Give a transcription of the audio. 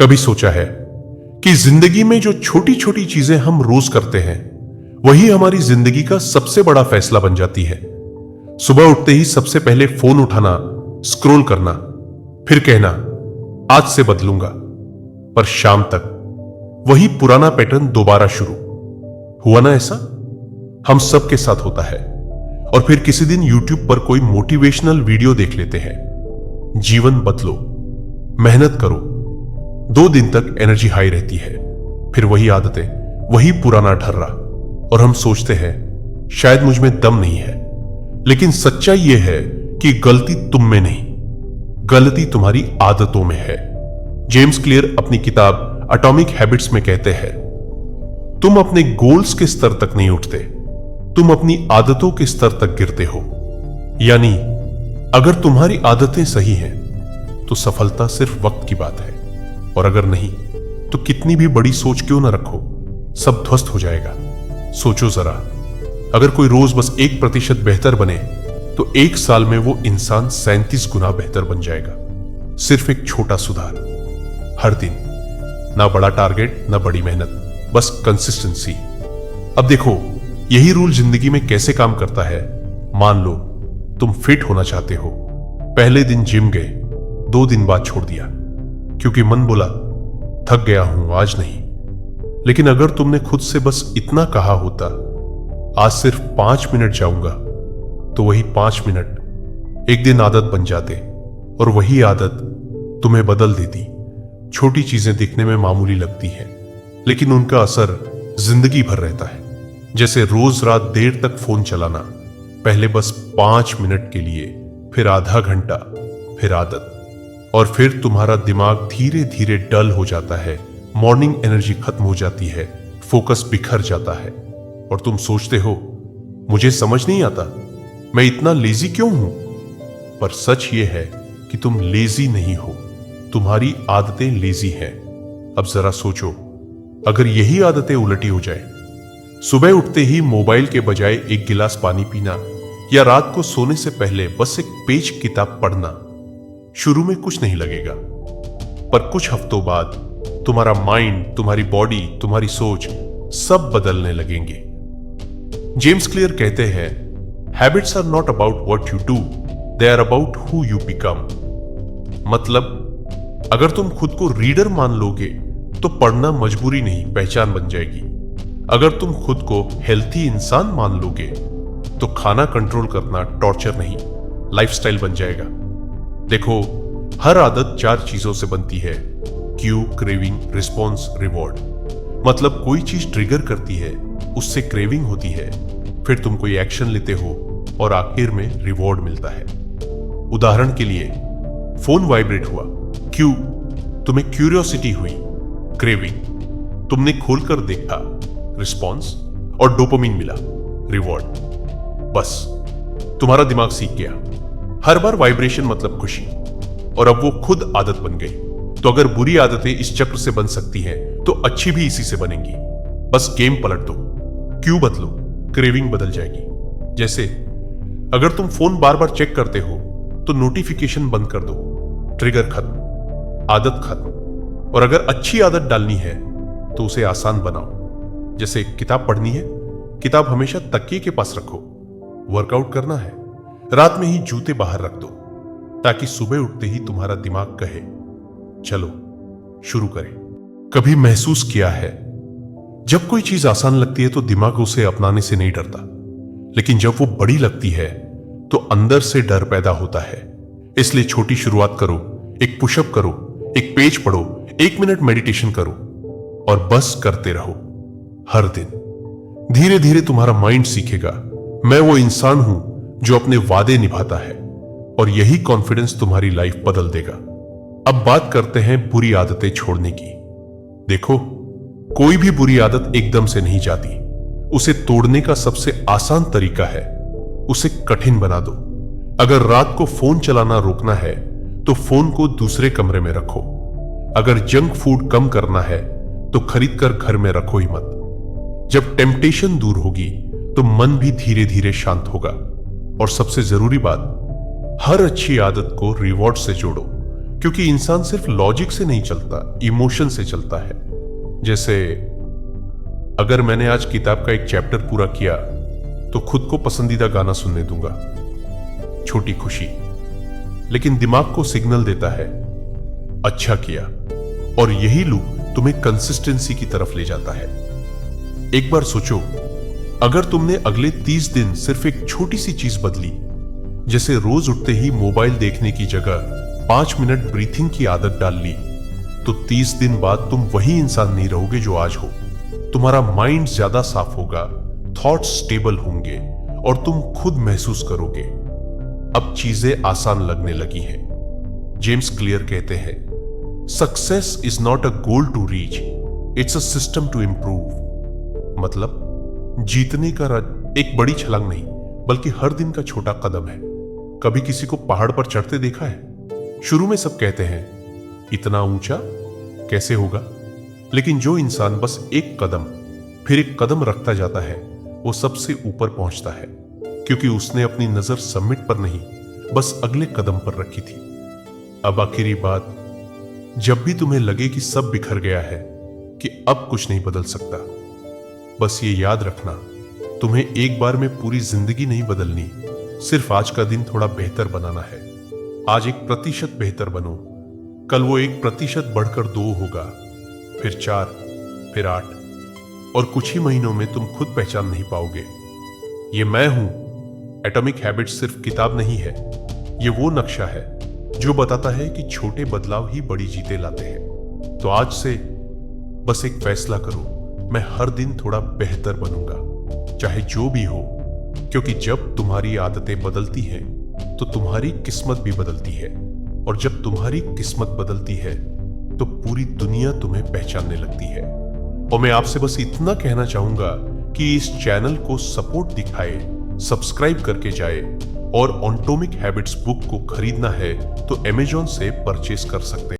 कभी सोचा है कि जिंदगी में जो छोटी छोटी चीजें हम रोज करते हैं वही हमारी जिंदगी का सबसे बड़ा फैसला बन जाती है। सुबह उठते ही सबसे पहले फोन उठाना, स्क्रॉल करना, फिर कहना आज से बदलूंगा, पर शाम तक वही पुराना पैटर्न दोबारा शुरू। हुआ ना ऐसा? हम सब के साथ होता है। और फिर किसी दिन YouTube पर कोई मोटिवेशनल वीडियो देख लेते हैं, जीवन बदलो, मेहनत करो, 2 दिन तक एनर्जी हाई रहती है, फिर वही आदतें, वही पुराना ढर्रा, और हम सोचते हैं शायद मुझ में दम नहीं है। लेकिन सच्चाई यह है कि गलती तुम में नहीं, गलती तुम्हारी आदतों में है। जेम्स क्लियर अपनी किताब एटॉमिक हैबिट्स में कहते हैं, तुम अपने गोल्स के स्तर तक नहीं उठते, तुम अपनी आदतों के स्तर तक गिरते हो। यानी अगर तुम्हारी आदतें सही हैं तो सफलता सिर्फ वक्त की बात है, और अगर नहीं तो कितनी भी बड़ी सोच क्यों ना रखो, सब ध्वस्त हो जाएगा। सोचो जरा, अगर कोई रोज बस 1% बेहतर बने तो 1 साल में वो इंसान 37 गुना बेहतर बन जाएगा। सिर्फ एक छोटा सुधार, हर दिन, ना बड़ा टारगेट, ना बड़ी मेहनत, बस कंसिस्टेंसी। अब देखो यही रूल जिंदगी में कैसे काम करता है। मान लो तुम फिट होना चाहते हो, पहले दिन जिम गए, 2 दिन बाद छोड़ दिया क्योंकि मन बोला थक गया हूं, आज नहीं। लेकिन अगर तुमने खुद से बस इतना कहा होता, आज सिर्फ 5 मिनट जाऊंगा, तो वही 5 मिनट एक दिन आदत बन जाते, और वही आदत तुम्हें बदल देती। छोटी चीजें दिखने में मामूली लगती हैं, लेकिन उनका असर जिंदगी भर रहता है। जैसे रोज रात देर तक फोन चलाना, पहले बस 5 मिनट के लिए, फिर आधा घंटा, फिर आदत, और फिर तुम्हारा दिमाग धीरे धीरे डल हो जाता है, मॉर्निंग एनर्जी खत्म हो जाती है, फोकस बिखर जाता है, और तुम सोचते हो मुझे समझ नहीं आता, मैं इतना लेजी क्यों हूं। पर सच यह है कि तुम लेजी नहीं हो, तुम्हारी आदतें लेजी हैं। अब जरा सोचो, अगर यही आदतें उलटी हो जाए, सुबह उठते ही मोबाइल के बजाय 1 गिलास पानी पीना, या रात को सोने से पहले बस एक पेज किताब पढ़ना, शुरू में कुछ नहीं लगेगा, पर कुछ हफ्तों बाद तुम्हारा माइंड, तुम्हारी बॉडी, तुम्हारी सोच सब बदलने लगेंगे। जेम्स क्लियर कहते हैं, habits are not about what you do, they are about who you become. मतलब अगर तुम खुद को रीडर मान लोगे तो पढ़ना मजबूरी नहीं, पहचान बन जाएगी। अगर तुम खुद को हेल्थी इंसान मान लोगे तो खाना कंट्रोल करना टॉर्चर नहीं, लाइफस्टाइल बन जाएगा। देखो, हर आदत 4 चीजों से बनती है, क्यू, क्रेविंग, रिस्पॉन्स, रिवॉर्ड। मतलब कोई चीज ट्रिगर करती है, उससे क्रेविंग होती है, फिर तुम कोई एक्शन लेते हो और आखिर में रिवॉर्ड मिलता है। उदाहरण के लिए, फोन वाइब्रेट हुआ, क्यू, तुम्हें क्यूरियोसिटी हुई, क्रेविंग, तुमने खोलकर देखा, रिस्पॉन्स, और डोपामिन मिला, रिवॉर्ड। बस तुम्हारा दिमाग सीख गया, हर बार वाइब्रेशन मतलब खुशी, और अब वो खुद आदत बन गई। तो अगर बुरी आदतें इस चक्र से बन सकती हैं तो अच्छी भी इसी से बनेंगी। बस गेम पलट दो, क्यू बदलो, क्रेविंग बदल जाएगी। जैसे अगर तुम फोन बार बार चेक करते हो तो नोटिफिकेशन बंद कर दो, ट्रिगर खत्म, आदत खत्म। और अगर अच्छी आदत डालनी है तो उसे आसान बनाओ। जैसे किताब पढ़नी है, किताब हमेशा तकिए के पास रखो। वर्कआउट करना है, रात में ही जूते बाहर रख दो, ताकि सुबह उठते ही तुम्हारा दिमाग कहे चलो शुरू करें। कभी महसूस किया है, जब कोई चीज आसान लगती है तो दिमाग उसे अपनाने से नहीं डरता, लेकिन जब वो बड़ी लगती है तो अंदर से डर पैदा होता है। इसलिए छोटी शुरुआत करो, एक पुशअप करो, एक पेज पढ़ो, 1 मिनट मेडिटेशन करो, और बस करते रहो हर दिन। धीरे धीरे तुम्हारा माइंड सीखेगा, मैं वो इंसान हूं जो अपने वादे निभाता है, और यही कॉन्फिडेंस तुम्हारी लाइफ बदल देगा। अब बात करते हैं बुरी आदतें छोड़ने की। देखो, कोई भी बुरी आदत एकदम से नहीं जाती। उसे तोड़ने का सबसे आसान तरीका है उसे कठिन बना दो। अगर रात को फोन चलाना रोकना है तो फोन को दूसरे कमरे में रखो। अगर जंक फूड कम करना है तो खरीद कर घर में रखो ही मत। जब टेम्पटेशन दूर होगी तो मन भी धीरे धीरे शांत होगा। और सबसे जरूरी बात, हर अच्छी आदत को रिवॉर्ड से जोड़ो। क्योंकि इंसान सिर्फ लॉजिक से नहीं चलता, इमोशन से चलता है। जैसे अगर मैंने आज किताब का एक चैप्टर पूरा किया तो खुद को पसंदीदा गाना सुनने दूंगा, छोटी खुशी। लेकिन दिमाग को सिग्नल देता है अच्छा किया, और यही लूप तुम्हें कंसिस्टेंसी की तरफ ले जाता है। एक बार सोचो, अगर तुमने अगले 30 दिन सिर्फ एक छोटी सी चीज बदली, जैसे रोज उठते ही मोबाइल देखने की जगह 5 मिनट ब्रीथिंग की आदत डाल ली, तो 30 दिन बाद तुम वही इंसान नहीं रहोगे जो आज हो। तुम्हारा माइंड ज्यादा साफ होगा, थॉट्स स्टेबल होंगे और तुम खुद महसूस करोगे अब चीजें आसान लगने लगी हैं। जेम्स क्लियर कहते हैं, success is not a goal to reach, it's a system to improve. मतलब जीतने का एक बड़ी छलांग नहीं, बल्कि हर दिन का छोटा कदम है। कभी किसी को पहाड़ पर चढ़ते देखा है? शुरू में सब कहते हैं इतना ऊंचा कैसे होगा, लेकिन जो इंसान बस एक कदम फिर एक कदम रखता जाता है, वो सबसे ऊपर पहुंचता है, क्योंकि उसने अपनी नजर समिट पर नहीं, बस अगले कदम पर रखी थी। अब आखिरी बात, जब भी तुम्हें लगे कि सब बिखर गया है, कि अब कुछ नहीं बदल सकता, बस ये याद रखना, तुम्हें एक बार में पूरी जिंदगी नहीं बदलनी, सिर्फ आज का दिन थोड़ा बेहतर बनाना है। आज 1% बेहतर बनो, कल वो 1% बढ़कर 2 होगा, फिर 4, फिर 8, और कुछ ही महीनों में तुम खुद पहचान नहीं पाओगे। ये मैं हूं। एटॉमिक हैबिट्स सिर्फ किताब नहीं है, ये वो नक्शा है जो बताता है कि छोटे बदलाव ही बड़ी जीतें लाते हैं। तो आज से बस एक फैसला करो, मैं हर दिन थोड़ा बेहतर बनूंगा, चाहे जो भी हो, क्योंकि जब तुम्हारी आदतें बदलती हैं तो तुम्हारी किस्मत भी बदलती है, और जब तुम्हारी किस्मत बदलती है तो पूरी दुनिया तुम्हें पहचानने लगती है। और मैं आपसे बस इतना कहना चाहूंगा कि इस चैनल को सपोर्ट दिखाए, सब्सक्राइब करके जाए, और ऑटोमिक हैबिट्स बुक को खरीदना है तो अमेज़न से परचेस कर सकते हैं।